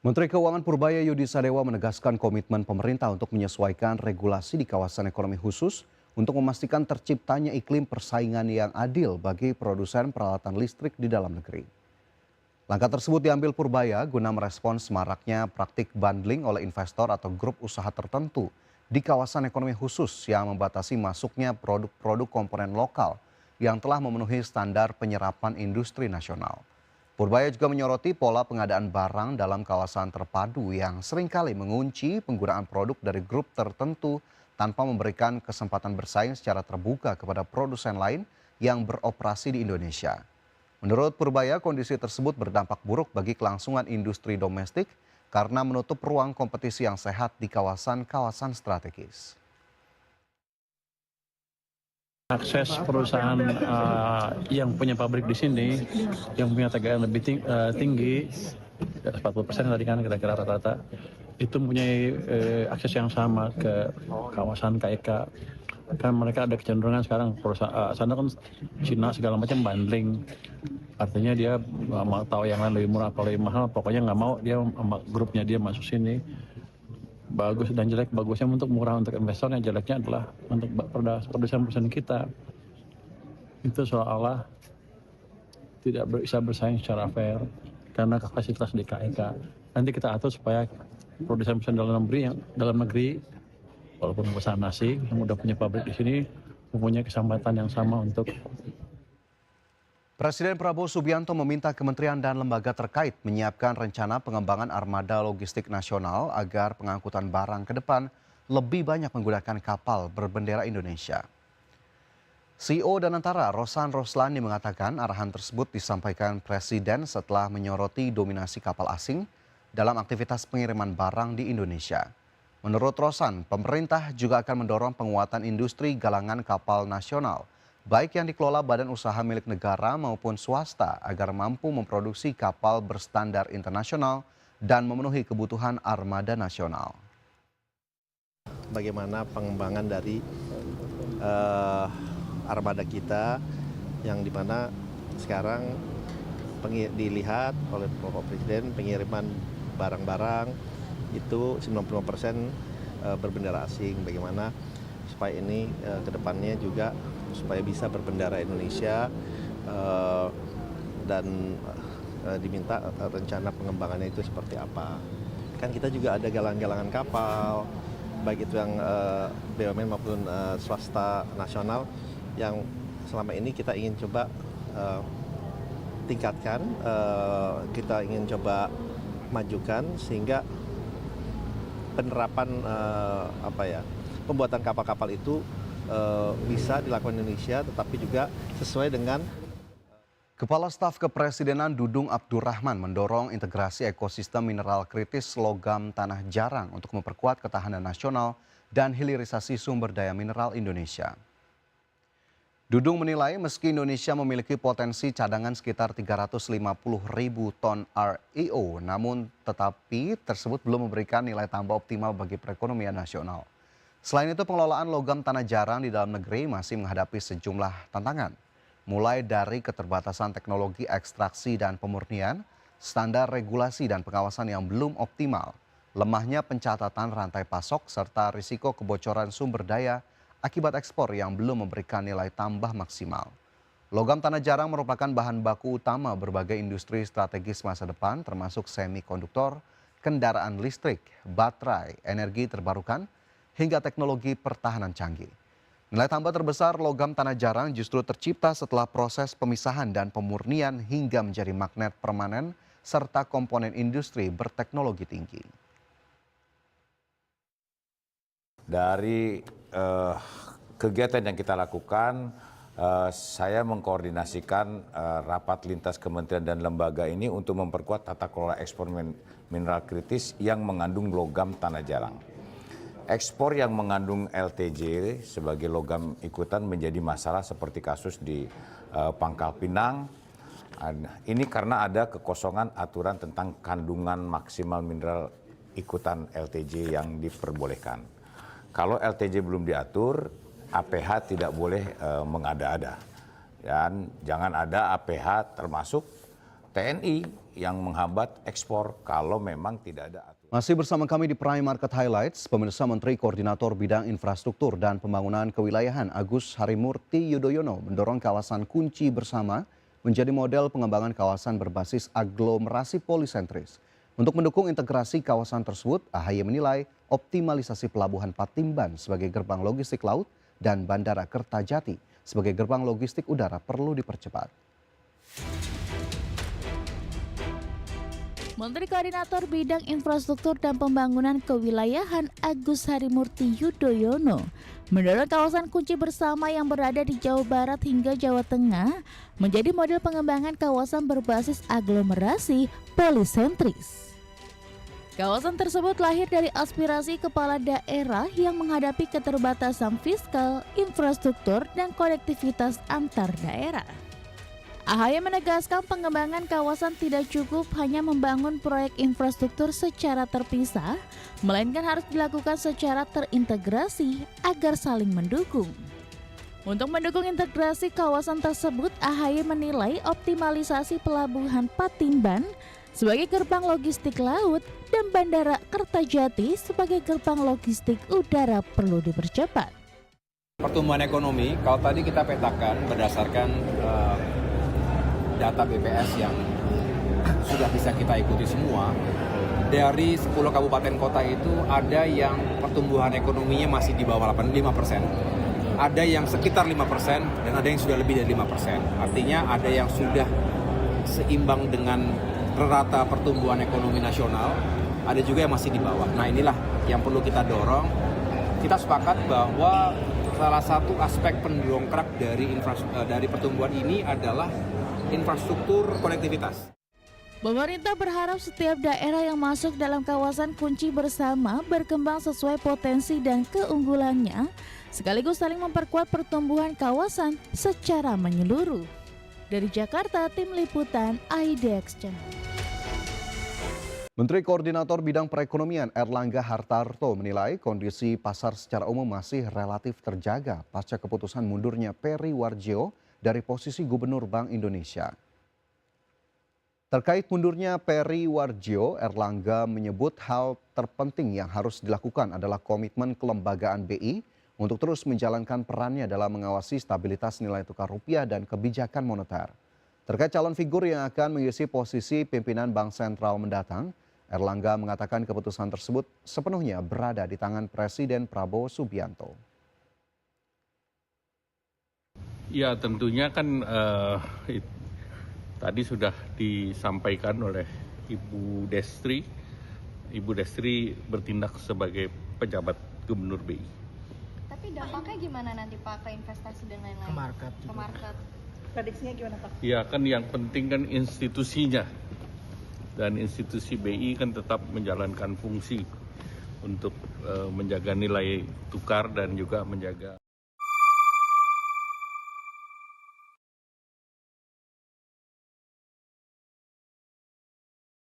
Menteri Keuangan Purbaya Yudi Sadewa menegaskan komitmen pemerintah untuk menyesuaikan regulasi di kawasan ekonomi khusus untuk memastikan terciptanya iklim persaingan yang adil bagi produsen peralatan listrik di dalam negeri. Langkah tersebut diambil Purbaya guna merespons maraknya praktik bundling oleh investor atau grup usaha tertentu di kawasan ekonomi khusus yang membatasi masuknya produk-produk komponen lokal yang telah memenuhi standar penyerapan industri nasional. Purbaya juga menyoroti pola pengadaan barang dalam kawasan terpadu yang seringkali mengunci penggunaan produk dari grup tertentu tanpa memberikan kesempatan bersaing secara terbuka kepada produsen lain yang beroperasi di Indonesia. Menurut Purbaya, kondisi tersebut berdampak buruk bagi kelangsungan industri domestik karena menutup ruang kompetisi yang sehat di kawasan-kawasan strategis. Akses perusahaan yang punya pabrik di sini, yang punya TGN lebih tinggi, 40% tadi kan kira-kira rata-rata, itu mempunyai akses yang sama ke kawasan KEK. Kan mereka ada kecenderungan sekarang perusahaan sana kan Cina segala macam bundling, artinya dia mau tahu yang lain lebih murah atau lebih mahal, pokoknya nggak mau dia sama grupnya dia masuk sini. Bagus dan jelek, bagusnya untuk murah untuk investornya, jeleknya adalah untuk produsen kita. Itu seolah-olah tidak bisa bersaing secara fair karena kapasitas di KEK. Nanti kita atur supaya produsen dalam negeri walaupun perusahaan nasi yang udah punya pabrik di sini mempunyai kesempatan yang sama untuk. Presiden Prabowo Subianto meminta kementerian dan lembaga terkait menyiapkan rencana pengembangan armada logistik nasional agar pengangkutan barang ke depan lebih banyak menggunakan kapal berbendera Indonesia. CEO Danantara Rosan Roslani mengatakan arahan tersebut disampaikan Presiden setelah menyoroti dominasi kapal asing dalam aktivitas pengiriman barang di Indonesia. Menurut Rosan, pemerintah juga akan mendorong penguatan industri galangan kapal nasional, baik yang dikelola badan usaha milik negara maupun swasta agar mampu memproduksi kapal berstandar internasional dan memenuhi kebutuhan armada nasional. Bagaimana pengembangan dari armada kita yang dimana sekarang dilihat oleh Bapak Presiden pengiriman barang-barang itu 95% berbendera asing. Bagaimana supaya ini ke depannya juga supaya bisa berbendera Indonesia dan diminta rencana pengembangannya itu seperti apa. Kan kita juga ada galangan-galangan kapal, baik itu yang BUMN maupun swasta nasional yang selama ini kita ingin coba tingkatkan, kita ingin coba majukan sehingga penerapan pembuatan kapal-kapal itu bisa dilakukan Indonesia, tetapi juga sesuai dengan. Kepala Staf Kepresidenan Dudung Abdurrahman mendorong integrasi ekosistem mineral kritis logam tanah jarang untuk memperkuat ketahanan nasional dan hilirisasi sumber daya mineral Indonesia. Dudung menilai meski Indonesia memiliki potensi cadangan sekitar 350.000 ton REO, namun tetapi tersebut belum memberikan nilai tambah optimal bagi perekonomian nasional. Selain itu, pengelolaan logam tanah jarang di dalam negeri masih menghadapi sejumlah tantangan, mulai dari keterbatasan teknologi ekstraksi dan pemurnian, standar regulasi dan pengawasan yang belum optimal, lemahnya pencatatan rantai pasok, serta risiko kebocoran sumber daya akibat ekspor yang belum memberikan nilai tambah maksimal. Logam tanah jarang merupakan bahan baku utama berbagai industri strategis masa depan, termasuk semikonduktor, kendaraan listrik, baterai, energi terbarukan, hingga teknologi pertahanan canggih. Nilai tambah terbesar logam tanah jarang justru tercipta setelah proses pemisahan dan pemurnian hingga menjadi magnet permanen serta komponen industri berteknologi tinggi. Dari kegiatan yang kita lakukan, saya mengkoordinasikan rapat lintas kementerian dan lembaga ini untuk memperkuat tata kelola ekspor mineral kritis yang mengandung logam tanah jarang. Ekspor yang mengandung LTJ sebagai logam ikutan menjadi masalah seperti kasus di Pangkal Pinang. Ini karena ada kekosongan aturan tentang kandungan maksimal mineral ikutan LTJ yang diperbolehkan. Kalau LTJ belum diatur, APH tidak boleh mengada-ada. Dan jangan ada APH termasuk TNI yang menghambat ekspor kalau memang tidak ada aturan. Masih bersama kami di Prime Market Highlights, pemirsa. Menteri Koordinator Bidang Infrastruktur dan Pembangunan Kewilayahan Agus Harimurti Yudhoyono mendorong kawasan kunci bersama menjadi model pengembangan kawasan berbasis aglomerasi polisentris. Untuk mendukung integrasi kawasan tersebut, AHY menilai optimalisasi Pelabuhan Patimban sebagai gerbang logistik laut dan Bandara Kertajati sebagai gerbang logistik udara perlu dipercepat. Menteri Koordinator Bidang Infrastruktur dan Pembangunan Kewilayahan Agus Harimurti Yudhoyono mendorong kawasan kunci bersama yang berada di Jawa Barat hingga Jawa Tengah menjadi model pengembangan kawasan berbasis aglomerasi polisentris. Kawasan tersebut lahir dari aspirasi kepala daerah yang menghadapi keterbatasan fiskal, infrastruktur, dan konektivitas antar daerah. AHY menegaskan pengembangan kawasan tidak cukup hanya membangun proyek infrastruktur secara terpisah, melainkan harus dilakukan secara terintegrasi agar saling mendukung. Untuk mendukung integrasi kawasan tersebut, AHY menilai optimalisasi Pelabuhan Patimban sebagai gerbang logistik laut dan Bandara Kertajati sebagai gerbang logistik udara perlu dipercepat. Pertumbuhan ekonomi, kalau tadi kita petakan berdasarkan data BPS yang sudah bisa kita ikuti semua, dari 10 kabupaten kota itu ada yang pertumbuhan ekonominya masih di bawah 5%, ada yang sekitar 5%, dan ada yang sudah lebih dari 5%. Artinya ada yang sudah seimbang dengan rata pertumbuhan ekonomi nasional, ada juga yang masih di bawah. Nah, inilah yang perlu kita dorong. Kita sepakat bahwa salah satu aspek pendongkrak dari pertumbuhan ini adalah infrastruktur konektivitas. Pemerintah berharap setiap daerah yang masuk dalam kawasan kunci bersama berkembang sesuai potensi dan keunggulannya, sekaligus saling memperkuat pertumbuhan kawasan secara menyeluruh. Dari Jakarta, Tim Liputan IDX Channel. Menteri Koordinator Bidang Perekonomian Erlangga Hartarto menilai kondisi pasar secara umum masih relatif terjaga pasca keputusan mundurnya Peri Warjio dari posisi Gubernur Bank Indonesia. Terkait mundurnya Peri Warjio, Erlangga menyebut hal terpenting yang harus dilakukan adalah komitmen kelembagaan BI untuk terus menjalankan perannya dalam mengawasi stabilitas nilai tukar rupiah dan kebijakan moneter. Terkait calon figur yang akan mengisi posisi pimpinan Bank Sentral mendatang, Erlangga mengatakan keputusan tersebut sepenuhnya berada di tangan Presiden Prabowo Subianto. Ya, tentunya kan tadi sudah disampaikan oleh Ibu Destri. Ibu Destri bertindak sebagai pejabat Gubernur BI. Tapi dampaknya gimana nanti Pak ke investasi dan lain-lain? Ke market. Prediksinya gimana Pak? Ya, kan yang penting kan institusinya. Dan institusi BI kan tetap menjalankan fungsi untuk menjaga nilai tukar dan juga menjaga